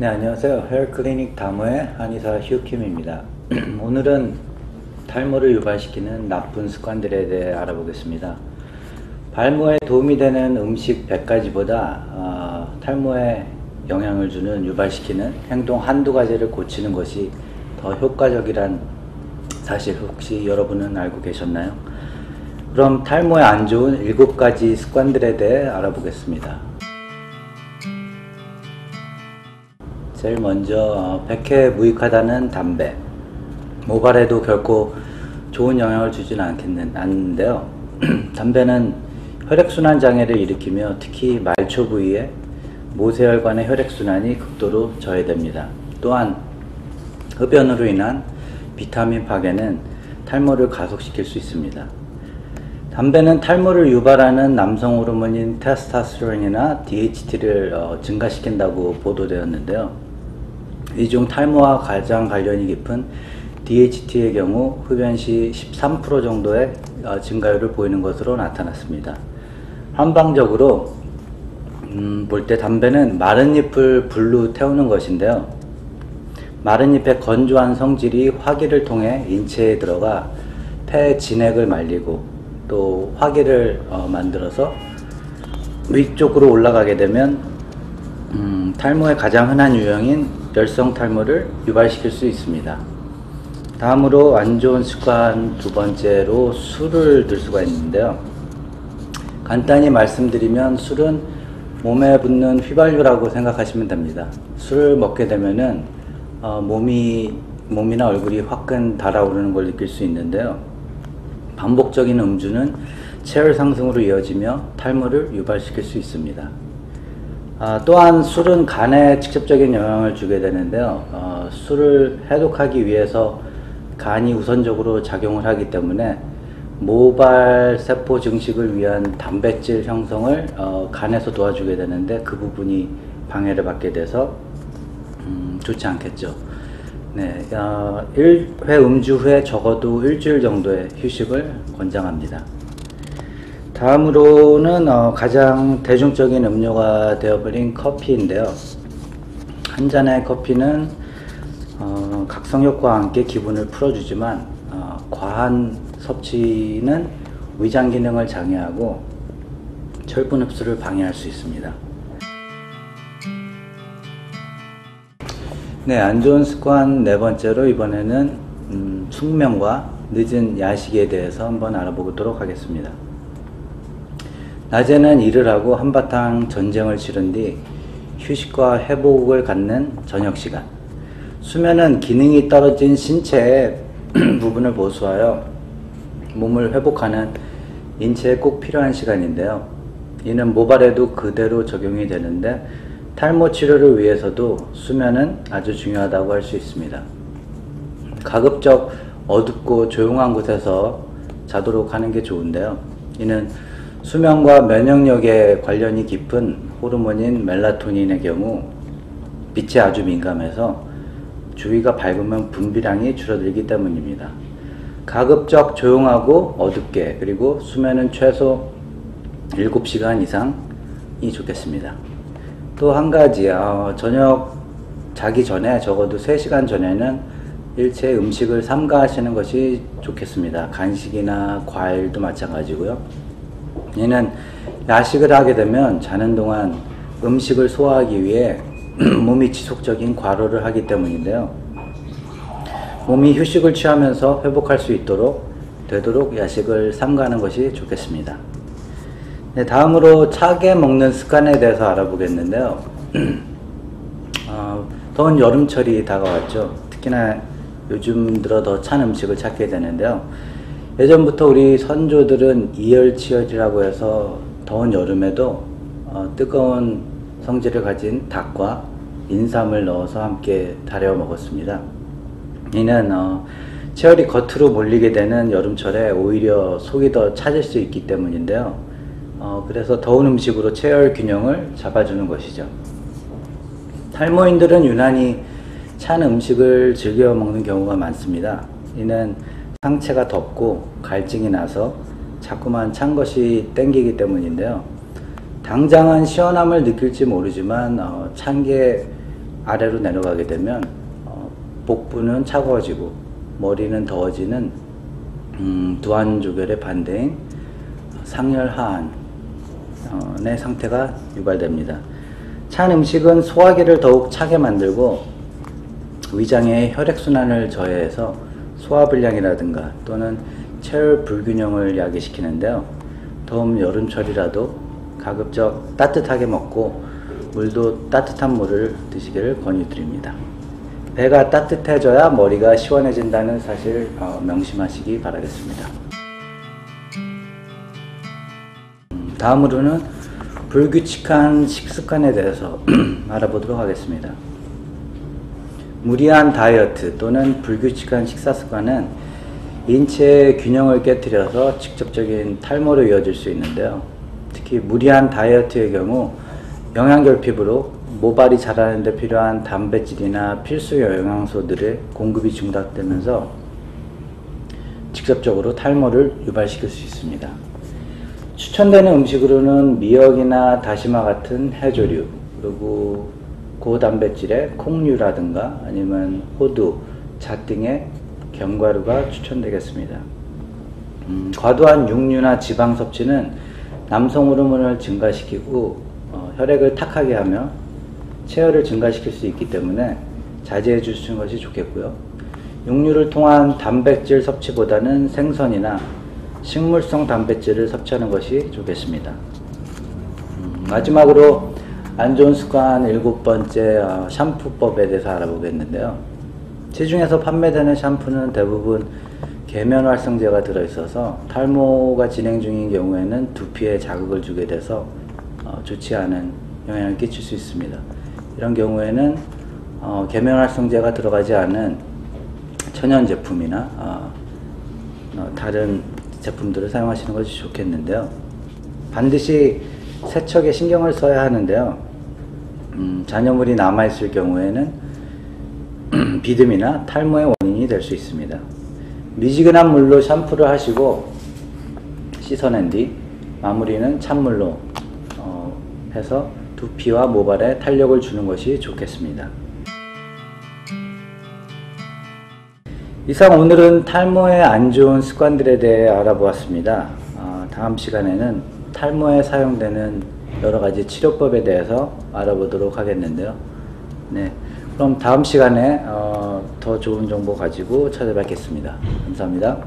네, 안녕하세요. 헤어클리닉 다모의 한의사 휴킴입니다. 오늘은 탈모를 유발시키는 나쁜 습관들에 대해 알아보겠습니다. 발모에 도움이 되는 음식 100가지보다 탈모에 영향을 주는 유발시키는 행동 한두 가지를 고치는 것이 더 효과적이란 사실 혹시 여러분은 알고 계셨나요? 그럼 탈모에 안 좋은 7가지 습관들에 대해 알아보겠습니다. 제일 먼저 백해 무익하다는 담배. 모발에도 결코 좋은 영향을 주지는 않는데요. 담배는 혈액순환 장애를 일으키며 특히 말초 부위의 모세혈관의 혈액순환이 극도로 저해됩니다. 또한 흡연으로 인한 비타민 파괴는 탈모를 가속시킬 수 있습니다. 담배는 탈모를 유발하는 남성 호르몬인 테스토스테론이나 DHT를 증가시킨다고 보도되었는데요. 이 중 탈모와 가장 관련이 깊은 DHT의 경우 흡연 시 13% 정도의 증가율을 보이는 것으로 나타났습니다. 한방적으로 볼 때 담배는 마른 잎을 불로 태우는 것인데요. 마른 잎의 건조한 성질이 화기를 통해 인체에 들어가 폐 진액을 말리고 또 화기를 만들어서 위쪽으로 올라가게 되면 탈모의 가장 흔한 유형인 열성 탈모를 유발시킬 수 있습니다. 다음으로 안 좋은 습관 두 번째로 술을 들 수가 있는데요. 간단히 말씀드리면 술은 몸에 붙는 휘발유라고 생각하시면 됩니다. 술을 먹게 되면은 몸이나 얼굴이 화끈 달아오르는 걸 느낄 수 있는데요. 반복적인 음주는 체열 상승으로 이어지며 탈모를 유발시킬 수 있습니다. 또한 술은 간에 직접적인 영향을 주게 되는데요. 술을 해독하기 위해서 간이 우선적으로 작용을 하기 때문에 모발 세포 증식을 위한 단백질 형성을 간에서 도와주게 되는데 그 부분이 방해를 받게 돼서 좋지 않겠죠. 네, 1회 음주 후에 적어도 일주일 정도의 휴식을 권장합니다. 다음으로는 가장 대중적인 음료가 되어버린 커피인데요. 한 잔의 커피는 각성 효과와 함께 기분을 풀어주지만 과한 섭취는 위장 기능을 장애하고 철분 흡수를 방해할 수 있습니다. 네, 안 좋은 습관 네 번째로 이번에는 숙면과 늦은 야식에 대해서 한번 알아보도록 하겠습니다. 낮에는 일을 하고 한바탕 전쟁을 치른 뒤 휴식과 회복을 갖는 저녁 시간. 수면은 기능이 떨어진 신체의 부분을 보수하여 몸을 회복하는 인체에 꼭 필요한 시간인데요. 이는 모발에도 그대로 적용이 되는데 탈모 치료를 위해서도 수면은 아주 중요하다고 할 수 있습니다. 가급적 어둡고 조용한 곳에서 자도록 하는 게 좋은데요. 이는 수면과 면역력에 관련이 깊은 호르몬인 멜라토닌의 경우 빛에 아주 민감해서 주위가 밝으면 분비량이 줄어들기 때문입니다. 가급적 조용하고 어둡게, 그리고 수면은 최소 7시간 이상이 좋겠습니다. 또 한 가지, 저녁 자기 전에 적어도 3시간 전에는 일체 음식을 삼가하시는 것이 좋겠습니다. 간식이나 과일도 마찬가지고요. 이는 야식을 하게 되면 자는 동안 음식을 소화하기 위해 몸이 지속적인 과로를 하기 때문인데요. 몸이 휴식을 취하면서 회복할 수 되도록 야식을 삼가하는 것이 좋겠습니다. 네, 다음으로 차게 먹는 습관에 대해서 알아보겠는데요. 더운 여름철이 다가왔죠. 특히나 요즘 들어 더 찬 음식을 찾게 되는데요. 예전부터 우리 선조들은 이열치열이라고 해서 더운 여름에도 뜨거운 성질을 가진 닭과 인삼을 넣어서 함께 달여 먹었습니다. 이는 체열이 겉으로 몰리게 되는 여름철에 오히려 속이 더 차질 수 있기 때문인데요. 그래서 더운 음식으로 체열 균형을 잡아주는 것이죠. 탈모인들은 유난히 찬 음식을 즐겨 먹는 경우가 많습니다. 이는 상체가 덥고 갈증이 나서 자꾸만 찬 것이 땡기기 때문인데요. 당장은 시원함을 느낄지 모르지만 찬 게 아래로 내려가게 되면 복부는 차가워지고 머리는 더워지는 두한조결의 반대인 상열하한의 상태가 유발됩니다. 찬 음식은 소화기를 더욱 차게 만들고 위장의 혈액순환을 저해해서 소화불량이라든가 또는 체열 불균형을 야기시키는데요. 더운 여름철이라도 가급적 따뜻하게 먹고 물도 따뜻한 물을 드시기를 권유드립니다. 배가 따뜻해져야 머리가 시원해진다는 사실 명심하시기 바라겠습니다. 다음으로는 불규칙한 식습관에 대해서 알아보도록 하겠습니다. 무리한 다이어트 또는 불규칙한 식사 습관은 인체의 균형을 깨트려서 직접적인 탈모로 이어질 수 있는데요. 특히 무리한 다이어트의 경우 영양결핍으로 모발이 자라는 데 필요한 단백질이나 필수 영양소들의 공급이 중단되면서 직접적으로 탈모를 유발시킬 수 있습니다. 추천되는 음식으로는 미역이나 다시마 같은 해조류, 그리고 고단백질의 콩류라든가 아니면 호두, 잣 등의 견과류가 추천되겠습니다. 과도한 육류나 지방 섭취는 남성 호르몬을 증가시키고 혈액을 탁하게 하며 체열을 증가시킬 수 있기 때문에 자제해 주시는 것이 좋겠고요. 육류를 통한 단백질 섭취보다는 생선이나 식물성 단백질을 섭취하는 것이 좋겠습니다. 마지막으로 안 좋은 습관 7번째 샴푸법에 대해서 알아보겠는데요. 시중에서 판매되는 샴푸는 대부분 계면활성제가 들어있어서 탈모가 진행 중인 경우에는 두피에 자극을 주게 돼서 좋지 않은 영향을 끼칠 수 있습니다. 이런 경우에는 계면활성제가 들어가지 않은 천연 제품이나 다른 제품들을 사용하시는 것이 좋겠는데요. 반드시 세척에 신경을 써야 하는데요. 잔여물이 남아있을 경우에는 비듬이나 탈모의 원인이 될 수 있습니다. 미지근한 물로 샴푸를 하시고 씻어낸 뒤 마무리는 찬물로 해서 두피와 모발에 탄력을 주는 것이 좋겠습니다. 이상 오늘은 탈모에 안 좋은 습관들에 대해 알아보았습니다. 다음 시간에는 탈모에 사용되는 여러가지 치료법에 대해서 알아보도록 하겠는데요. 네, 그럼 다음 시간에 더 좋은 정보 가지고 찾아뵙겠습니다. 감사합니다.